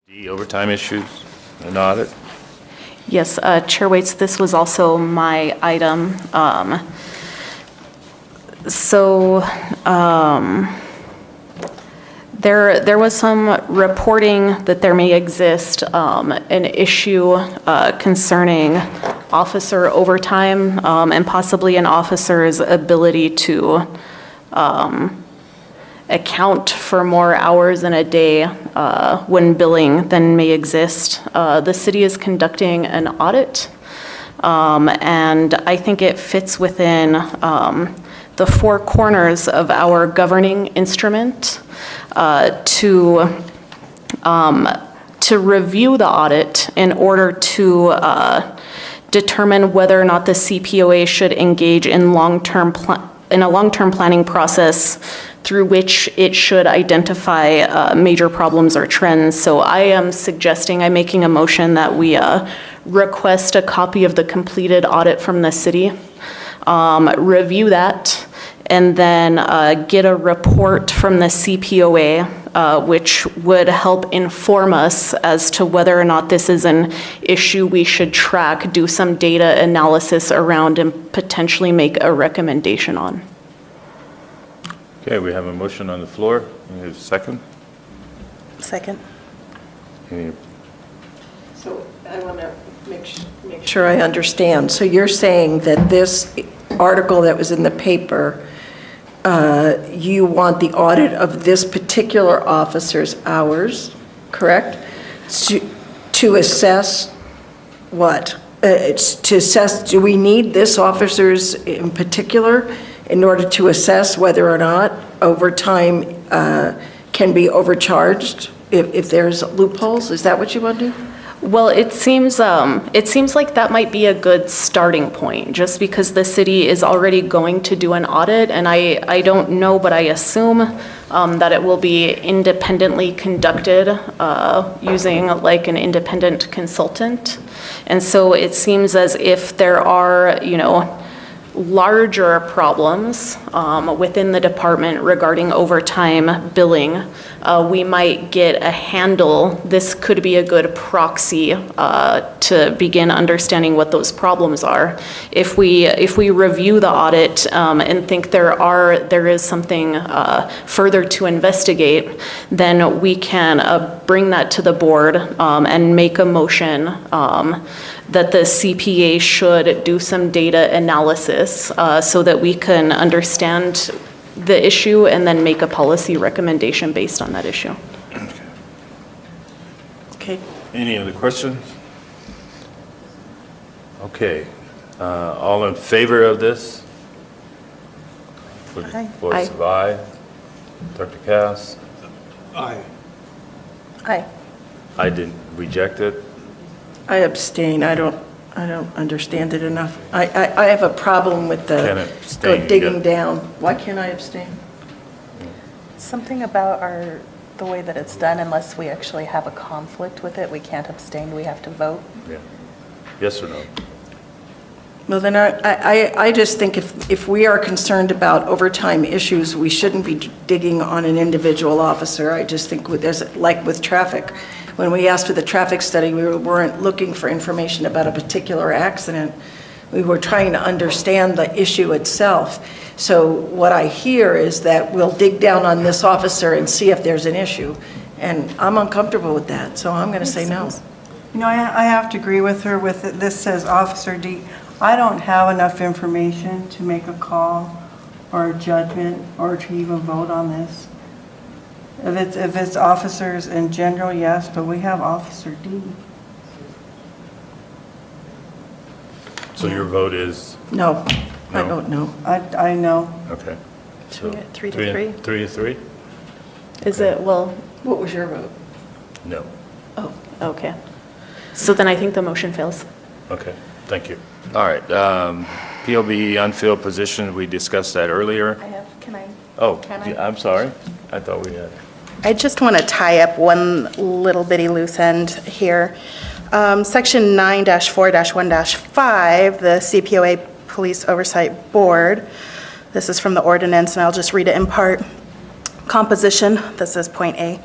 The overtime issues and audit. Yes, Chair Waits, this was also my item. There was some reporting that there may exist an issue concerning officer overtime and possibly an officer's ability to account for more hours in a day when billing than may exist. The city is conducting an audit, and I think it fits within the four corners of our governing instrument to review the audit in order to determine whether or not the CPOA should engage in a long-term planning process through which it should identify major problems or trends. So I'm making a motion that we request a copy of the completed audit from the city, review that, and then get a report from the CPOA, which would help inform us as to whether or not this is an issue we should track, do some data analysis around, and potentially make a recommendation on. Okay, we have a motion on the floor. Any second? Second. So I want to make sure I understand. So you're saying that this article that was in the paper, you want the audit of this particular officer's hours, correct? To assess what? It's to assess, do we need this officer's in particular in order to assess whether or not overtime can be overcharged if there's loopholes? Is that what you want to do? Well, it seems like that might be a good starting point, just because the city is already going to do an audit, and I don't know, but I assume that it will be independently conducted using like an independent consultant. And so it seems as if there are, larger problems within the department regarding overtime billing, we might get a handle. This could be a good proxy to begin understanding what those problems are. If we review the audit and think there is something further to investigate, then we can bring that to the board and make a motion that the CPA should do some data analysis so that we can understand the issue and then make a policy recommendation based on that issue. Okay. Any other questions? Okay. All in favor of this? Aye. Voice of aye. Dr. Cass? Aye. Aye. I didn't reject it. I abstain. I don't understand it enough. I have a problem with Can't the abstain, digging yeah. down. Why can't I abstain? Something about the way that it's done, unless we actually have a conflict with it, we can't abstain, we have to vote. Yeah. Yes or no? Well, then I just think if we are concerned about overtime issues, we shouldn't be digging on an individual officer. I just think like with traffic, when we asked for the traffic study, we weren't looking for information about a particular accident. We were trying to understand the issue itself. So what I hear is that we'll dig down on this officer and see if there's an issue. And I'm uncomfortable with that, so I'm going to say no. I have to agree with her with it. This says Officer D. I don't have enough information to make a call or a judgment or to even vote on this. If it's officers in general, yes, but we have Officer D. So your vote is? No, I No? don't know. I know. Okay. So 3-3. 3-3? Is it, well, What was your vote? No. oh, okay. So then I think the motion fails. Okay, thank you. All right, POB unfilled position, we discussed that earlier. Oh, I'm sorry. I thought we had. I just want to tie up one little bitty loose end here. Section 9-4-1-5, the CPOA Police Oversight Board. This is from the ordinance, and I'll just read it in part. Composition, this is point A.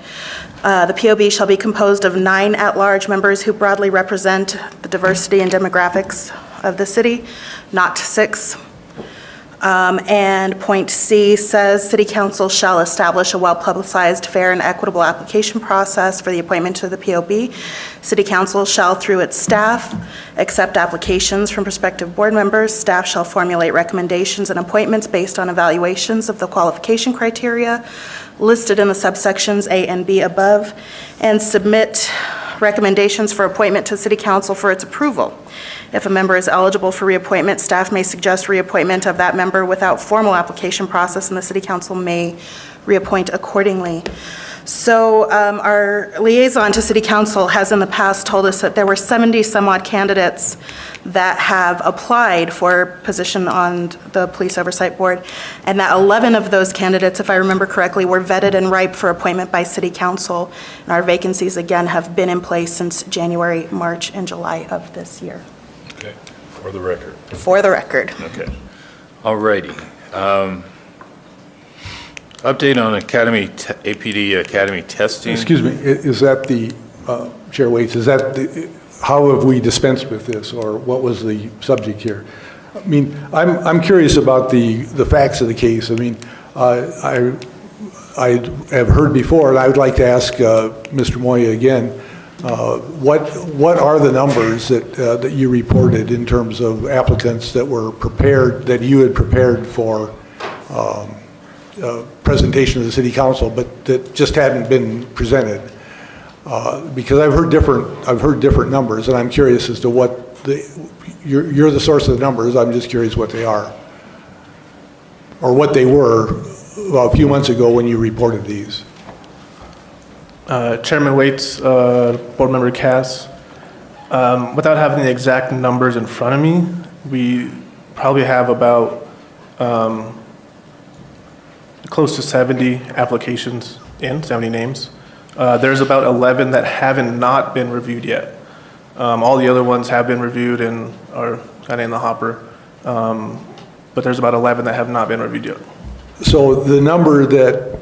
The POB shall be composed of 9 at-large members who broadly represent the diversity and demographics of the city, not 6. And point C says, City Council shall establish a well-publicized, fair, and equitable application process for the appointment to the POB. City Council shall, through its staff, accept applications from prospective board members. Staff shall formulate recommendations and appointments based on evaluations of the qualification criteria listed in the subsections A and B above, and submit recommendations for appointment to City Council for its approval. If a member is eligible for reappointment, staff may suggest reappointment of that member without formal application process, and the City Council may reappoint accordingly. So our liaison to City Council has in the past told us that there were 70-some-odd candidates that have applied for position on the Police Oversight Board, and that 11 of those candidates, if I remember correctly, were vetted and ripe for appointment by City Council. And our vacancies, again, have been in place since January, March, and July of this year. Okay, for the record. For the record. Okay. All righty. Update on APD Academy testing. Excuse me, is that the, Chair Waits, is that the, how have we dispensed with this, or what was the subject here? I mean, I'm curious about the facts of the case. I mean, I have heard before, and I would like to ask Mr. Moya again, what are the numbers that you reported in terms of applicants that were prepared, that you had prepared for presentation to the City Council, but that just hadn't been presented? Because I've heard different numbers, and I'm curious as to what you're the source of the numbers. I'm just curious what they are, or what they were a few months ago when you reported these. Chairman Waits, Board Member Cass, without having the exact numbers in front of me, we probably have about close to 70 applications in, 70 names. There's about 11 that haven't not been reviewed yet. All the other ones have been reviewed and are kind of in the hopper. But there's about 11 that have not been reviewed yet. So the number that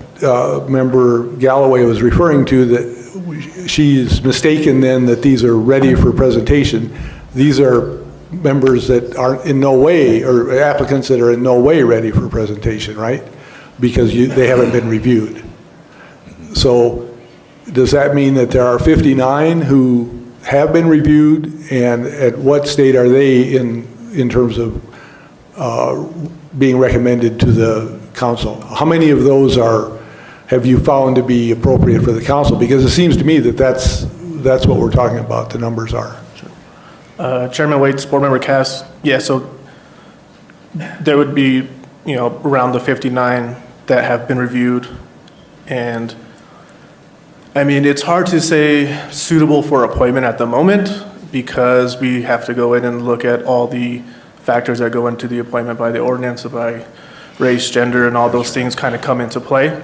Member Galloway was referring to, that she's mistaken then that these are ready for presentation, these are members that are in no way, or applicants that are in no way ready for presentation, right? Because they haven't been reviewed. So does that mean that there are 59 who have been reviewed, and at what state are they in terms of being recommended to the council? How many of those have you found to be appropriate for the council? Because it seems to me that that's what we're talking about, the numbers are. Chairman Waits, Board Member Cass, yeah, so there would be, around the 59 that have been reviewed. And I mean, it's hard to say suitable for appointment at the moment, because we have to go in and look at all the factors that go into the appointment by the ordinance, by race, gender, and all those things kind of come into play.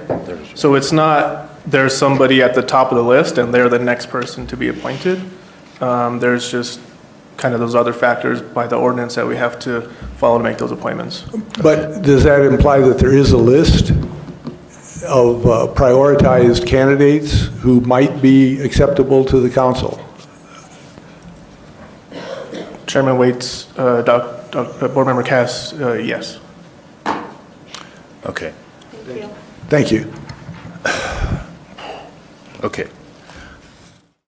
So it's not there's somebody at the top of the list and they're the next person to be appointed. There's just kind of those other factors by the ordinance that we have to follow to make those appointments. But does that imply that there is a list of prioritized candidates who might be acceptable to the council? Chairman Waits, Board Member Cass, yes. Okay. Thank you. Okay.